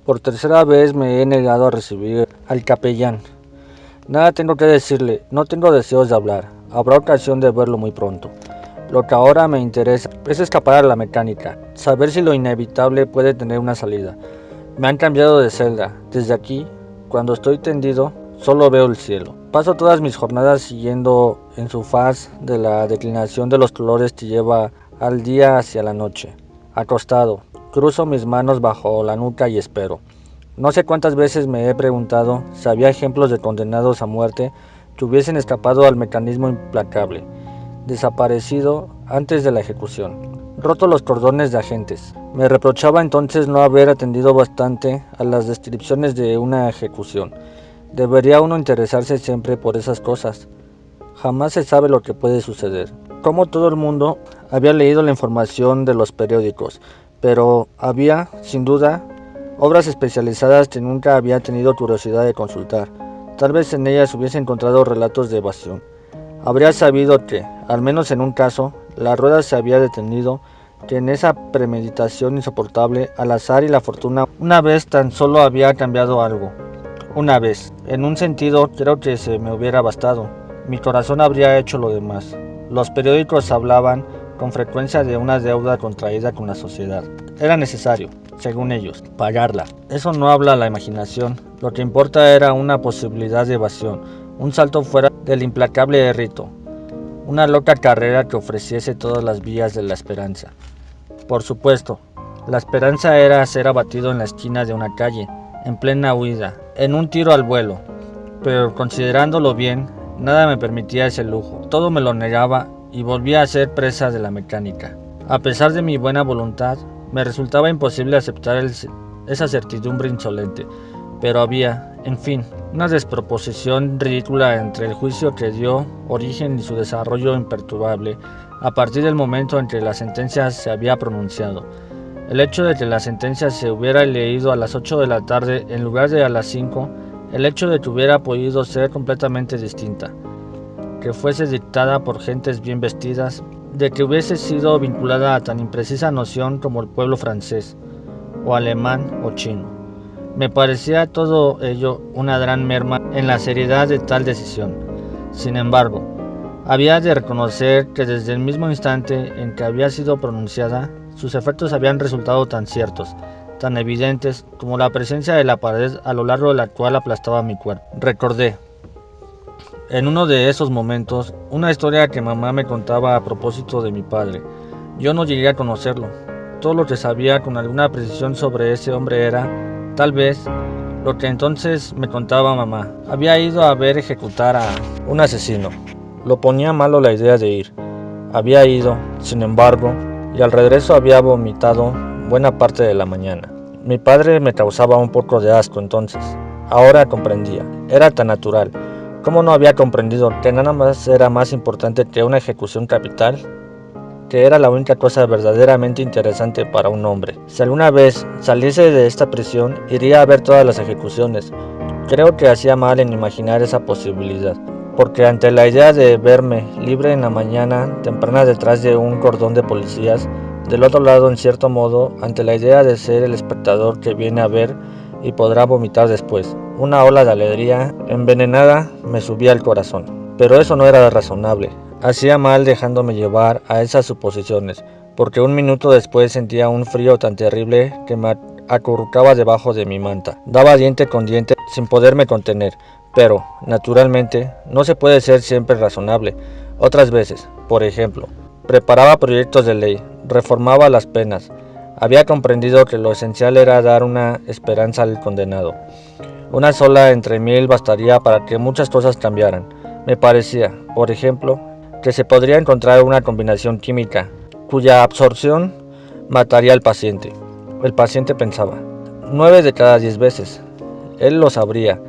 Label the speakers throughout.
Speaker 1: Por tercera vez me he negado a recibir al capellán. Nada tengo que decirle, no tengo deseos de hablar. Habrá ocasión de verlo muy pronto. Lo que ahora me interesa es escapar a la mecánica, saber si lo inevitable puede tener una salida. Me han cambiado de celda. Desde aquí, cuando estoy tendido, solo veo el cielo. Paso todas mis jornadas siguiendo en su faz de la declinación de los colores que lleva al día hacia la noche. Acostado, cruzo mis manos bajo la nuca y espero. No sé cuántas veces me he preguntado si había ejemplos de condenados a muerte que hubiesen escapado al mecanismo implacable, desaparecido antes de la ejecución. Roto los cordones de agentes. Me reprochaba entonces no haber atendido bastante a las descripciones de una ejecución. Debería uno interesarse siempre por esas cosas. Jamás se sabe lo que puede suceder. Como todo el mundo, había leído la información de los periódicos, pero había, sin duda, obras especializadas que nunca había tenido curiosidad de consultar. Tal vez en ellas hubiese encontrado relatos de evasión. Habría sabido que, al menos en un caso, la rueda se había detenido, que en esa premeditación insoportable, al azar y la fortuna, una vez tan solo había cambiado algo. Una vez. En un sentido, creo que se me hubiera bastado. Mi corazón habría hecho lo demás. Los periódicos hablaban con frecuencia de una deuda contraída con la sociedad. Era necesario, según ellos, pagarla. Eso no habla la imaginación. Lo que importa era una posibilidad de evasión, un salto fuera del implacable rito, una loca carrera que ofreciese todas las vías de la esperanza. Por supuesto, la esperanza era ser abatido en la esquina de una calle, en plena huida, en un tiro al vuelo. Pero considerándolo bien, nada me permitía ese lujo. Todo me lo negaba y volvía a ser presa de la mecánica. A pesar de mi buena voluntad, me resultaba imposible aceptar esa certidumbre insolente. Pero había, en fin, una desproposición ridícula entre el juicio que dio origen y su desarrollo imperturbable a partir del momento en que la sentencia se había pronunciado. El hecho de que la sentencia se hubiera leído a las 8 de la tarde en lugar de a las 5, el hecho de que hubiera podido ser completamente distinta, que fuese dictada por gentes bien vestidas, de que hubiese sido vinculada a tan imprecisa noción como el pueblo francés, o alemán o chino. Me parecía todo ello una gran merma en la seriedad de tal decisión. Sin embargo, había de reconocer que desde el mismo instante en que había sido pronunciada, sus efectos habían resultado tan ciertos, tan evidentes, como la presencia de la pared a lo largo de la cual aplastaba mi cuerpo. Recordé, en uno de esos momentos, una historia que mamá me contaba a propósito de mi padre. Yo no llegué a conocerlo. Todo lo que sabía con alguna precisión sobre ese hombre era, tal vez, lo que entonces me contaba mamá. Había ido a ver ejecutar a un asesino. Lo ponía malo la idea de ir. Había ido, sin embargo, y al regreso había vomitado buena parte de la mañana. Mi padre me causaba un poco de asco entonces. Ahora comprendía. Era tan natural. ¿Cómo no había comprendido que nada más era más importante que una ejecución capital? Que era la única cosa verdaderamente interesante para un hombre. Si alguna vez saliese de esta prisión, iría a ver todas las ejecuciones. Creo que hacía mal en imaginar esa posibilidad, porque ante la idea de verme libre en la mañana temprana detrás de un cordón de policías, del otro lado, en cierto modo, ante la idea de ser el espectador que viene a ver y podrá vomitar después, una ola de alegría envenenada me subía al corazón. Pero eso no era razonable. Hacía mal dejándome llevar a esas suposiciones, porque un minuto después sentía un frío tan terrible que me acurrucaba debajo de mi manta. Daba diente con diente sin poderme contener, pero, naturalmente, no se puede ser siempre razonable. Otras veces, por ejemplo, preparaba proyectos de ley, reformaba las penas. Había comprendido que lo esencial era dar una esperanza al condenado. Una sola entre 1000 bastaría para que muchas cosas cambiaran. Me parecía, por ejemplo, que se podría encontrar una combinación química cuya absorción mataría al paciente. El paciente pensaba, 9 de cada 10 veces. Él lo sabría.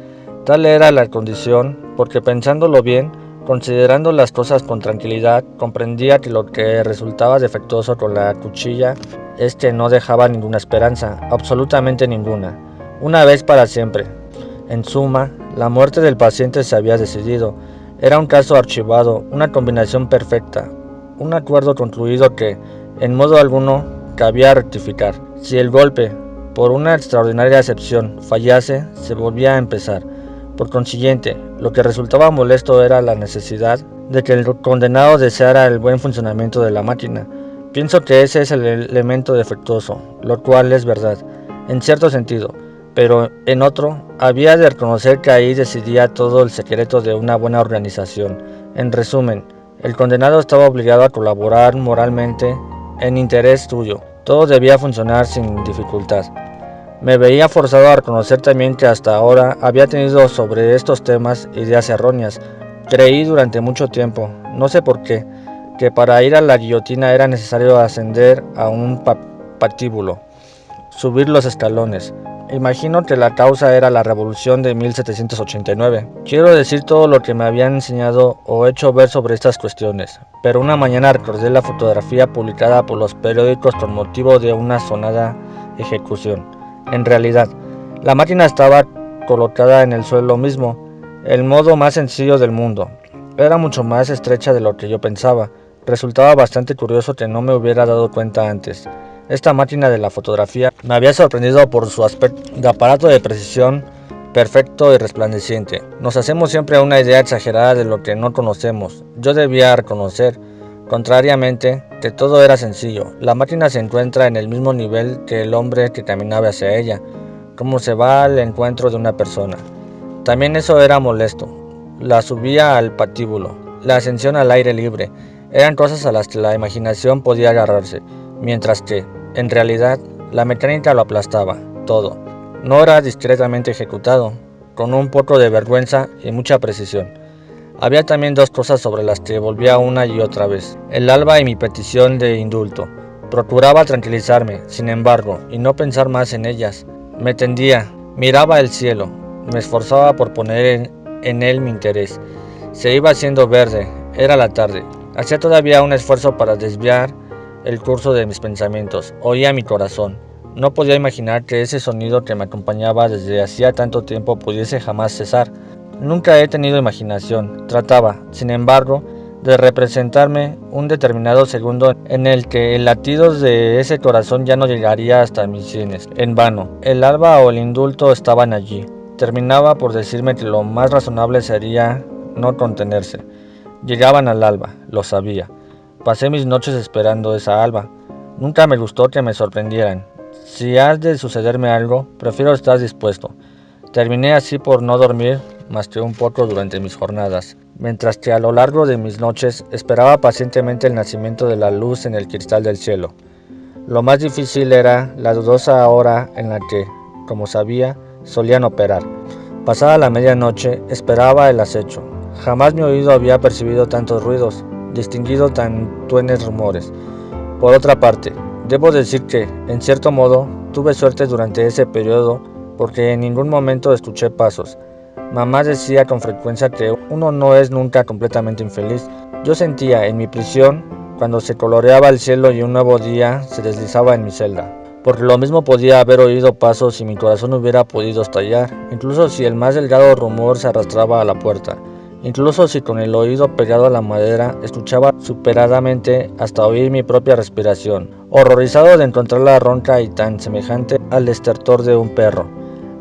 Speaker 1: Tal era la condición, porque pensándolo bien, considerando las cosas con tranquilidad, comprendía que lo que resultaba defectuoso con la cuchilla es que no dejaba ninguna esperanza, absolutamente ninguna, una vez para siempre. En suma, la muerte del paciente se había decidido. Era un caso archivado, una combinación perfecta, un acuerdo concluido que, en modo alguno, cabía rectificar. Si el golpe, por una extraordinaria excepción, fallase, se volvía a empezar. Por consiguiente, lo que resultaba molesto era la necesidad de que el condenado deseara el buen funcionamiento de la máquina. Pienso que ese es el elemento defectuoso, lo cual es verdad, en cierto sentido, pero en otro, había de reconocer que ahí decidía todo el secreto de una buena organización. En resumen, el condenado estaba obligado a colaborar moralmente en interés tuyo. Todo debía funcionar sin dificultad. Me veía forzado a reconocer también que hasta ahora había tenido sobre estos temas ideas erróneas. Creí durante mucho tiempo, no sé por qué, que para ir a la guillotina era necesario ascender a un patíbulo, subir los escalones. Imagino que la causa era la revolución de 1789. Quiero decir todo lo que me habían enseñado o hecho ver sobre estas cuestiones, pero una mañana recordé la fotografía publicada por los periódicos con motivo de una sonada ejecución. En realidad, la máquina estaba colocada en el suelo mismo, el modo más sencillo del mundo. Era mucho más estrecha de lo que yo pensaba. Resultaba bastante curioso que no me hubiera dado cuenta antes. Esta máquina de la fotografía me había sorprendido por su aspecto de aparato de precisión perfecto y resplandeciente. Nos hacemos siempre una idea exagerada de lo que no conocemos. Yo debía reconocer, contrariamente, que todo era sencillo. La máquina se encuentra en el mismo nivel que el hombre que caminaba hacia ella, como se va al encuentro de una persona. También eso era molesto. La subía al patíbulo, la ascensión al aire libre, eran cosas a las que la imaginación podía agarrarse, mientras que, en realidad, la mecánica lo aplastaba, todo. No era discretamente ejecutado, con un poco de vergüenza y mucha precisión. Había también dos cosas sobre las que volvía una y otra vez: el alba y mi petición de indulto. Procuraba tranquilizarme, sin embargo, y no pensar más en ellas. Me tendía, miraba el cielo, me esforzaba por poner en él mi interés. Se iba haciendo verde, era la tarde. Hacía todavía un esfuerzo para desviar el curso de mis pensamientos. Oía mi corazón. No podía imaginar que ese sonido que me acompañaba desde hacía tanto tiempo pudiese jamás cesar. Nunca he tenido imaginación. Trataba, sin embargo, de representarme un determinado segundo en el que el latido de ese corazón ya no llegaría hasta mis sienes. En vano. El alba o el indulto estaban allí. Terminaba por decirme que lo más razonable sería no contenerse. Llegaban al alba, lo sabía. Pasé mis noches esperando esa alba. Nunca me gustó que me sorprendieran. Si ha de sucederme algo, prefiero estar dispuesto. Terminé así por no dormir más que un poco durante mis jornadas, mientras que a lo largo de mis noches esperaba pacientemente el nacimiento de la luz en el cristal del cielo. Lo más difícil era la dudosa hora en la que, como sabía, solían operar. Pasada la medianoche, esperaba el acecho. Jamás mi oído había percibido tantos ruidos, distinguido tan tuenes rumores. Por otra parte, debo decir que, en cierto modo, tuve suerte durante ese periodo porque en ningún momento escuché pasos. Mamá decía con frecuencia que uno no es nunca completamente infeliz. Yo sentía en mi prisión cuando se coloreaba el cielo y un nuevo día se deslizaba en mi celda. Porque lo mismo podía haber oído pasos si mi corazón hubiera podido estallar, incluso si el más delgado rumor se arrastraba a la puerta. Incluso si con el oído pegado a la madera escuchaba superadamente hasta oír mi propia respiración, horrorizado de encontrarla ronca y tan semejante al estertor de un perro.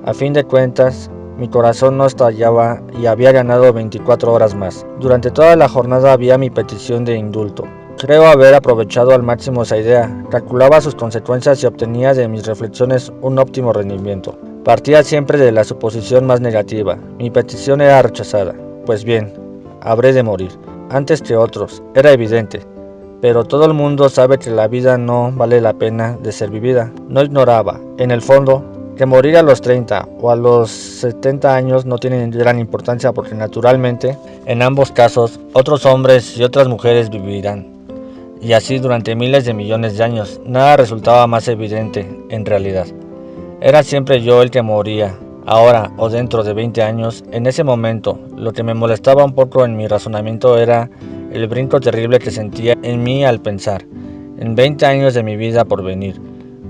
Speaker 1: A fin de cuentas, mi corazón no estallaba y había ganado 24 horas más. Durante toda la jornada había mi petición de indulto. Creo haber aprovechado al máximo esa idea, calculaba sus consecuencias y obtenía de mis reflexiones un óptimo rendimiento. Partía siempre de la suposición más negativa. Mi petición era rechazada. Pues bien, habré de morir, antes que otros, era evidente, pero todo el mundo sabe que la vida no vale la pena de ser vivida. No ignoraba, en el fondo, que morir a los 30 o a los 70 años no tiene gran importancia porque naturalmente, en ambos casos, otros hombres y otras mujeres vivirán. Y así durante miles de millones de años, nada resultaba más evidente en realidad. Era siempre yo el que moría. Ahora, o dentro de 20 años, en ese momento, lo que me molestaba un poco en mi razonamiento era el brinco terrible que sentía en mí al pensar en 20 años de mi vida por venir,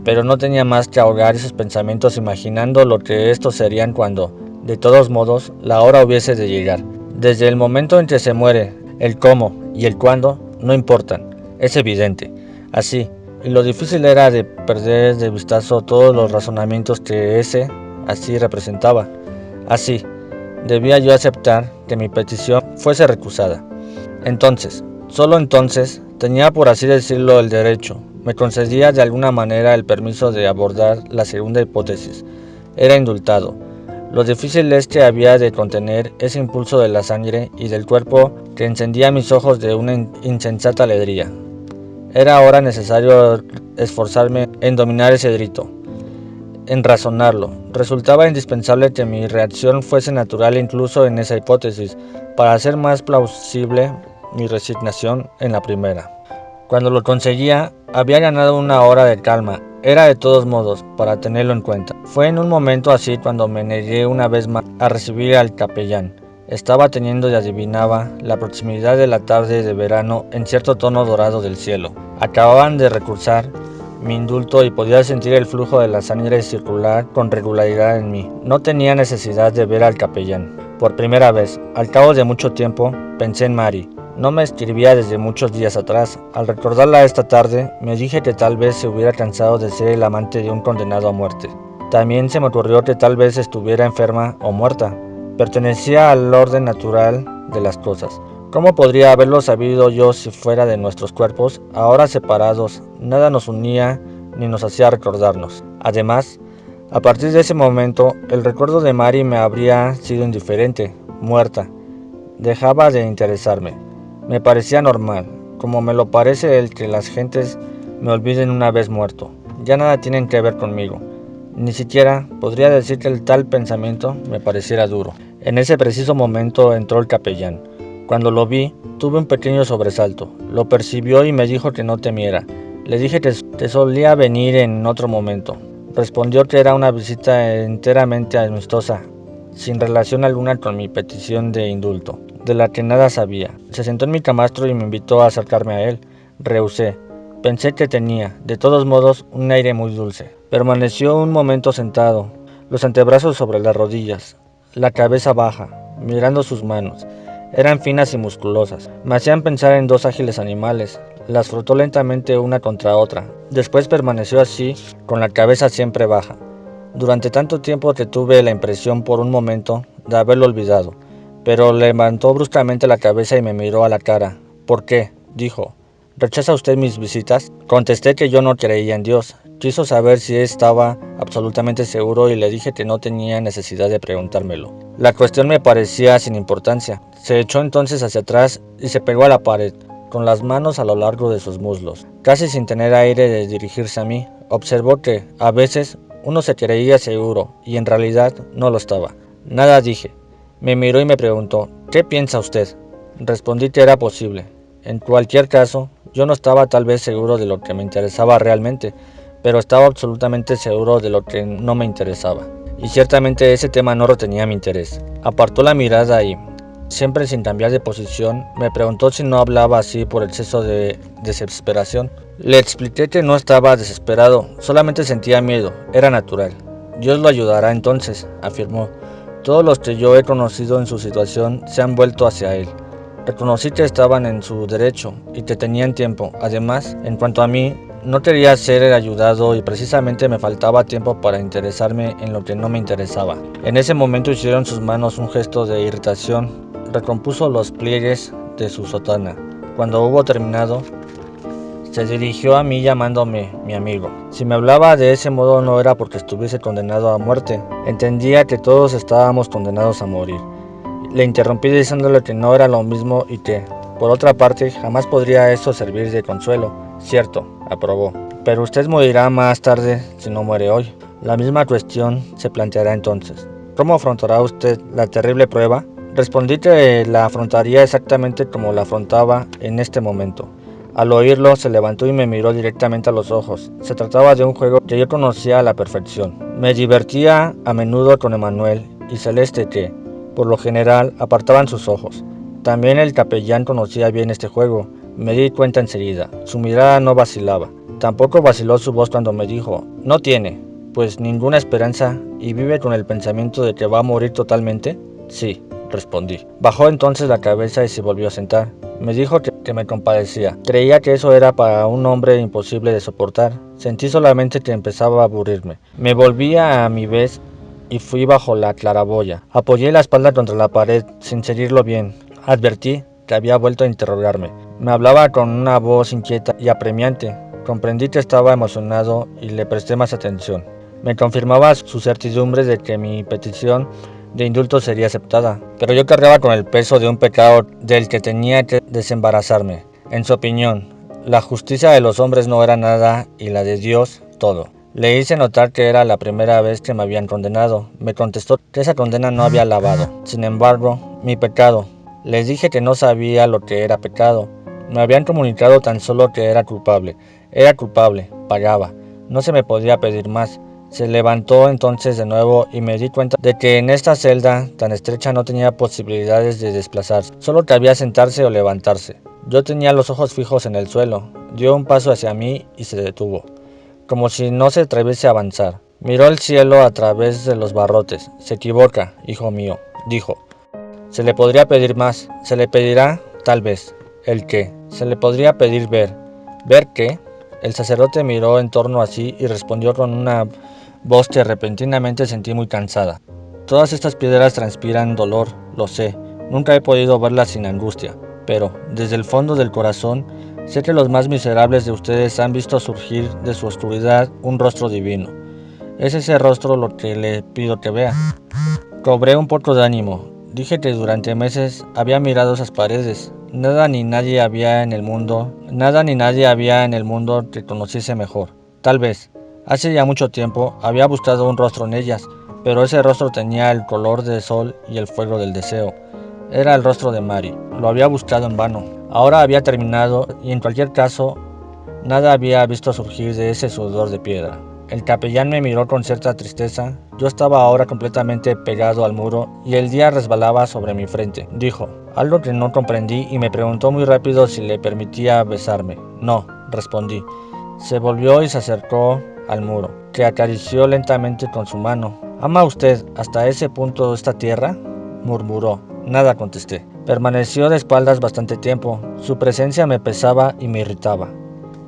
Speaker 1: pero no tenía más que ahogar esos pensamientos imaginando lo que estos serían cuando, de todos modos, la hora hubiese de llegar. Desde el momento en que se muere, el cómo y el cuándo no importan, es evidente. Así, y lo difícil era de perder de vistazo todos los razonamientos que ese así representaba. Así, debía yo aceptar que mi petición fuese recusada. Entonces, solo entonces, tenía por así decirlo el derecho, me concedía de alguna manera el permiso de abordar la segunda hipótesis. Era indultado. Lo difícil es que había de contener ese impulso de la sangre y del cuerpo que encendía mis ojos de una insensata alegría. Era ahora necesario esforzarme en dominar ese grito, en razonarlo. Resultaba indispensable que mi reacción fuese natural incluso en esa hipótesis, para hacer más plausible mi resignación en la primera. Cuando lo conseguía, había ganado una hora de calma. Era de todos modos, para tenerlo en cuenta. Fue en un momento así cuando me negué una vez más a recibir al capellán. Estaba teniendo y adivinaba la proximidad de la tarde de verano en cierto tono dorado del cielo. Acababan de recursar mi indulto y podía sentir el flujo de la sangre circular con regularidad en mí. No tenía necesidad de ver al capellán. Por primera vez, al cabo de mucho tiempo, pensé en Mary. No me escribía desde muchos días atrás. Al recordarla esta tarde, me dije que tal vez se hubiera cansado de ser el amante de un condenado a muerte. También se me ocurrió que tal vez estuviera enferma o muerta. Pertenecía al orden natural de las cosas. ¿Cómo podría haberlo sabido yo si fuera de nuestros cuerpos, ahora separados? Nada nos unía ni nos hacía recordarnos. Además, a partir de ese momento, el recuerdo de Mary me habría sido indiferente, muerta. Dejaba de interesarme. Me parecía normal, como me lo parece el que las gentes me olviden una vez muerto. Ya nada tienen que ver conmigo. Ni siquiera podría decir que el tal pensamiento me pareciera duro. En ese preciso momento entró el capellán. Cuando lo vi, tuve un pequeño sobresalto. Lo percibió y me dijo que no temiera. Le dije que solía venir en otro momento. Respondió que era una visita enteramente amistosa, sin relación alguna con mi petición de indulto, de la que nada sabía. Se sentó en mi camastro y me invitó a acercarme a él. Rehusé. Pensé que tenía, de todos modos, un aire muy dulce. Permaneció un momento sentado, los antebrazos sobre las rodillas, la cabeza baja, mirando sus manos. Eran finas y musculosas. Me hacían pensar en dos ágiles animales. Las frotó lentamente una contra otra. Después permaneció así, con la cabeza siempre baja. Durante tanto tiempo que tuve la impresión por un momento de haberlo olvidado, pero levantó bruscamente la cabeza y me miró a la cara. ¿Por qué?, dijo. ¿Rechaza usted mis visitas? Contesté que yo no creía en Dios. Quiso saber si estaba absolutamente seguro y le dije que no tenía necesidad de preguntármelo. La cuestión me parecía sin importancia. Se echó entonces hacia atrás y se pegó a la pared, con las manos a lo largo de sus muslos, casi sin tener aire de dirigirse a mí. Observó que, a veces, uno se creía seguro y en realidad no lo estaba. Nada dije. Me miró y me preguntó, ¿qué piensa usted? Respondí que era posible. En cualquier caso, yo no estaba tal vez seguro de lo que me interesaba realmente, pero estaba absolutamente seguro de lo que no me interesaba. Y ciertamente ese tema no retenía mi interés. Apartó la mirada y, siempre sin cambiar de posición, me preguntó si no hablaba así por exceso de desesperación. Le expliqué que no estaba desesperado, solamente sentía miedo, era natural. Dios lo ayudará entonces, afirmó. Todos los que yo he conocido en su situación se han vuelto hacia él. Reconocí que estaban en su derecho y que tenían tiempo. Además, en cuanto a mí, no quería ser ayudado y precisamente me faltaba tiempo para interesarme en lo que no me interesaba. En ese momento hicieron sus manos un gesto de irritación. Recompuso los pliegues de su sotana. Cuando hubo terminado, se dirigió a mí llamándome mi amigo. Si me hablaba de ese modo no era porque estuviese condenado a muerte. Entendía que todos estábamos condenados a morir. Le interrumpí diciéndole que no era lo mismo y que, por otra parte, jamás podría eso servir de consuelo. Cierto, aprobó. Pero usted morirá más tarde si no muere hoy. La misma cuestión se planteará entonces. ¿Cómo afrontará usted la terrible prueba? Respondí que la afrontaría exactamente como la afrontaba en este momento. Al oírlo, se levantó y me miró directamente a los ojos. Se trataba de un juego que yo conocía a la perfección. Me divertía a menudo con Emanuel y Celeste que, por lo general, apartaban sus ojos. También el capellán conocía bien este juego. Me di cuenta enseguida. Su mirada no vacilaba. Tampoco vaciló su voz cuando me dijo, ¿no tiene, pues, ninguna esperanza y vive con el pensamiento de que va a morir totalmente? Sí, respondí. Bajó entonces la cabeza y se volvió a sentar. Me dijo que me compadecía. Creía que eso era para un hombre imposible de soportar. Sentí solamente que empezaba a aburrirme. Me volví a mi vez y fui bajo la claraboya. Apoyé la espalda contra la pared sin seguirlo bien. Advertí que había vuelto a interrogarme. Me hablaba con una voz inquieta y apremiante. Comprendí que estaba emocionado y le presté más atención. Me confirmaba su certidumbre de que mi petición de indulto sería aceptada, pero yo cargaba con el peso de un pecado del que tenía que desembarazarme. En su opinión, la justicia de los hombres no era nada y la de Dios todo. Le hice notar que era la primera vez que me habían condenado. Me contestó que esa condena no había lavado. Sin embargo, mi pecado. Les dije que no sabía lo que era pecado. Me habían comunicado tan solo que era culpable. Era culpable, pagaba. No se me podía pedir más. Se levantó entonces de nuevo y me di cuenta de que en esta celda tan estrecha no tenía posibilidades de desplazarse. Solo cabía sentarse o levantarse. Yo tenía los ojos fijos en el suelo. Dio un paso hacia mí y se detuvo, como si no se atreviese a avanzar. Miró el cielo a través de los barrotes. Se equivoca, hijo mío, dijo. Se le podría pedir más. Se le pedirá, tal vez. ¿El qué? Se le podría pedir ver. ¿Ver qué? El sacerdote miró en torno a sí y respondió con una voz que repentinamente sentí muy cansada. Todas estas piedras transpiran dolor, lo sé. Nunca he podido verlas sin angustia. Pero, desde el fondo del corazón, sé que los más miserables de ustedes han visto surgir de su oscuridad un rostro divino. Es ese rostro lo que le pido que vea. Cobré un poco de ánimo. Dije que durante meses había mirado esas paredes. Nada ni nadie había en el mundo que conociese mejor. Tal vez, hace ya mucho tiempo, había buscado un rostro en ellas, pero ese rostro tenía el color del sol y el fuego del deseo. Era el rostro de Mary. Lo había buscado en vano. Ahora había terminado y en cualquier caso, nada había visto surgir de ese sudor de piedra. El capellán me miró con cierta tristeza. Yo estaba ahora completamente pegado al muro y el día resbalaba sobre mi frente. Dijo algo que no comprendí y me preguntó muy rápido si le permitía besarme. No, respondí. Se volvió y se acercó al muro, que acarició lentamente con su mano. ¿Ama usted hasta ese punto esta tierra?, murmuró. Nada, contesté. Permaneció de espaldas bastante tiempo. Su presencia me pesaba y me irritaba.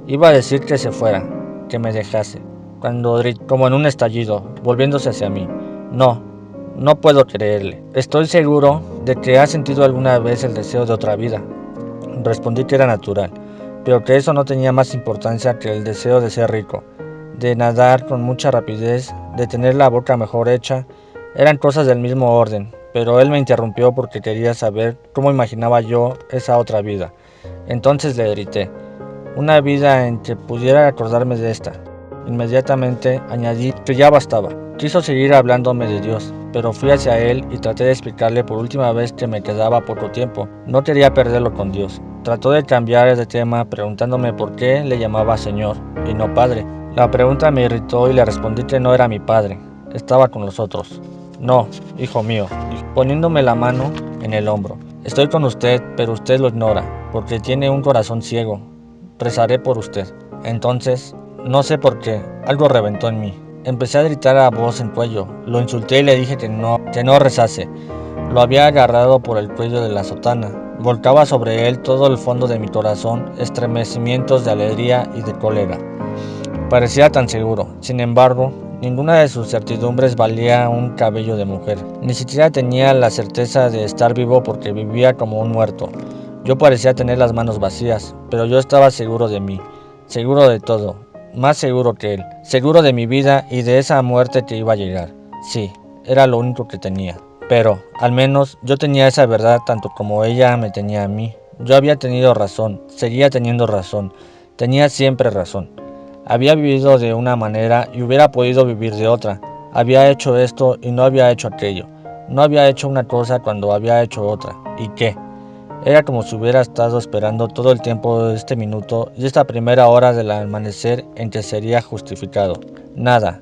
Speaker 1: Iba a decir que se fuera, que me dejase, cuando gritó como en un estallido, volviéndose hacia mí. No puedo creerle. Estoy seguro de que ha sentido alguna vez el deseo de otra vida. Respondí que era natural, pero que eso no tenía más importancia que el deseo de ser rico, de nadar con mucha rapidez, de tener la boca mejor hecha. Eran cosas del mismo orden, pero él me interrumpió porque quería saber cómo imaginaba yo esa otra vida. Entonces le grité, una vida en que pudiera acordarme de esta. Inmediatamente añadí que ya bastaba. Quiso seguir hablándome de Dios, pero fui hacia él y traté de explicarle por última vez que me quedaba poco tiempo. No quería perderlo con Dios. Trató de cambiar de tema preguntándome por qué le llamaba Señor y no Padre. La pregunta me irritó y le respondí que no era mi padre, estaba con los otros. No, hijo mío, poniéndome la mano en el hombro. Estoy con usted, pero usted lo ignora, porque tiene un corazón ciego. Rezaré por usted. Entonces, no sé por qué, algo reventó en mí. Empecé a gritar a voz en cuello. Lo insulté y le dije que no rezase. Lo había agarrado por el cuello de la sotana. Volcaba sobre él todo el fondo de mi corazón, estremecimientos de alegría y de cólera. Parecía tan seguro. Sin embargo, ninguna de sus certidumbres valía un cabello de mujer. Ni siquiera tenía la certeza de estar vivo porque vivía como un muerto. Yo parecía tener las manos vacías, pero yo estaba seguro de mí, seguro de todo, más seguro que él, seguro de mi vida y de esa muerte que iba a llegar. Sí, era lo único que tenía. Pero, al menos, yo tenía esa verdad tanto como ella me tenía a mí. Yo había tenido razón, seguía teniendo razón, tenía siempre razón. Había vivido de una manera y hubiera podido vivir de otra. Había hecho esto y no había hecho aquello. No había hecho una cosa cuando había hecho otra. ¿Y qué? Era como si hubiera estado esperando todo el tiempo de este minuto y esta primera hora del amanecer en que sería justificado. Nada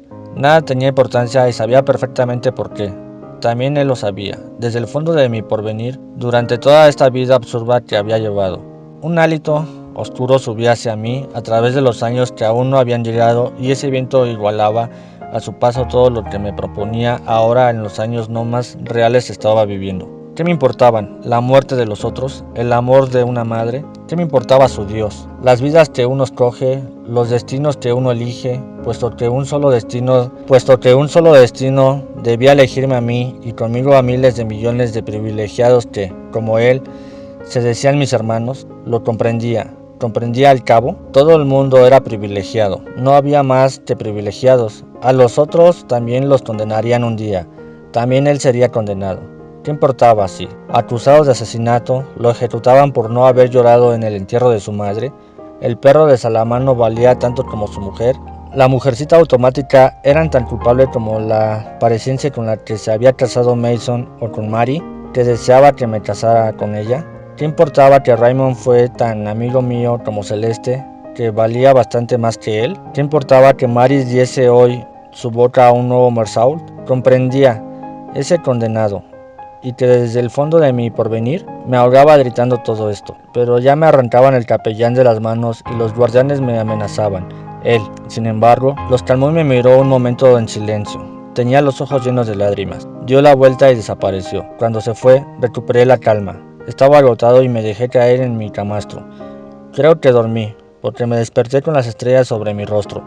Speaker 1: tenía importancia y sabía perfectamente por qué. También él lo sabía, desde el fondo de mi porvenir, durante toda esta vida absurda que había llevado. Un hálito oscuro subía hacia mí a través de los años que aún no habían llegado y ese viento igualaba a su paso todo lo que me proponía ahora en los años no más reales estaba viviendo. ¿Qué me importaban? ¿La muerte de los otros? ¿El amor de una madre? ¿Qué me importaba su Dios? Las vidas que uno escoge, los destinos que uno elige, puesto que un solo destino debía elegirme a mí y conmigo a miles de millones de privilegiados que, como él, se decían mis hermanos, lo comprendía. Comprendía al cabo, todo el mundo era privilegiado, no había más que privilegiados. A los otros también los condenarían un día, también él sería condenado. ¿Qué importaba si, acusados de asesinato, lo ejecutaban por no haber llorado en el entierro de su madre? El perro de Salamán no valía tanto como su mujer. La mujercita automática era tan culpable como la paciencia con la que se había casado Mason o con Mary, que deseaba que me casara con ella. ¿Qué importaba que Raymond fue tan amigo mío como Celeste, que valía bastante más que él? ¿Qué importaba que Mary diese hoy su boca a un nuevo Marsault? Comprendía, ese condenado, y que desde el fondo de mi porvenir me ahogaba gritando todo esto, pero ya me arrancaban el capellán de las manos y los guardianes me amenazaban. Él, sin embargo, los calmó y me miró un momento en silencio. Tenía los ojos llenos de lágrimas. Dio la vuelta y desapareció. Cuando se fue, recuperé la calma. Estaba agotado y me dejé caer en mi camastro. Creo que dormí, porque me desperté con las estrellas sobre mi rostro.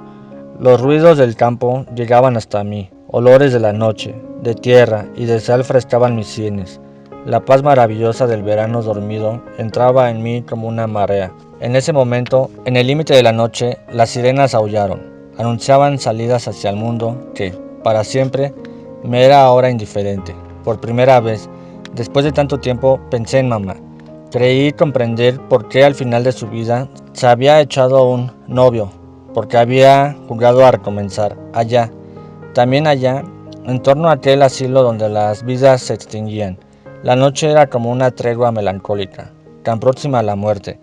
Speaker 1: Los ruidos del campo llegaban hasta mí. Olores de la noche, de tierra y de sal frescaban mis sienes. La paz maravillosa del verano dormido entraba en mí como una marea. En ese momento, en el límite de la noche, las sirenas aullaron. Anunciaban salidas hacia el mundo que, para siempre, me era ahora indiferente. Por primera vez, después de tanto tiempo, pensé en mamá. Creí comprender por qué al final de su vida se había echado un novio, porque había jugado a recomenzar, allá, también allá, en torno a aquel asilo donde las vidas se extinguían. La noche era como una tregua melancólica, tan próxima a la muerte.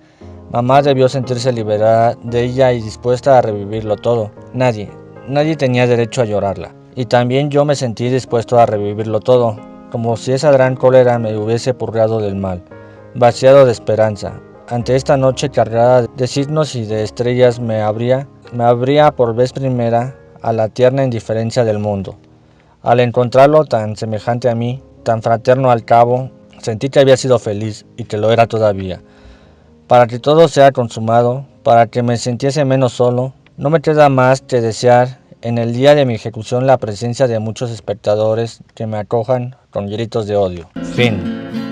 Speaker 1: Mamá debió sentirse liberada de ella y dispuesta a revivirlo todo. Nadie tenía derecho a llorarla. Y también yo me sentí dispuesto a revivirlo todo, como si esa gran cólera me hubiese purgado del mal, vaciado de esperanza. Ante esta noche cargada de signos y de estrellas me abría por vez primera a la tierna indiferencia del mundo. Al encontrarlo tan semejante a mí, tan fraterno al cabo, sentí que había sido feliz y que lo era todavía. Para que todo sea consumado, para que me sintiese menos solo, no me queda más que desear en el día de mi ejecución la presencia de muchos espectadores que me acojan con gritos de odio. Fin.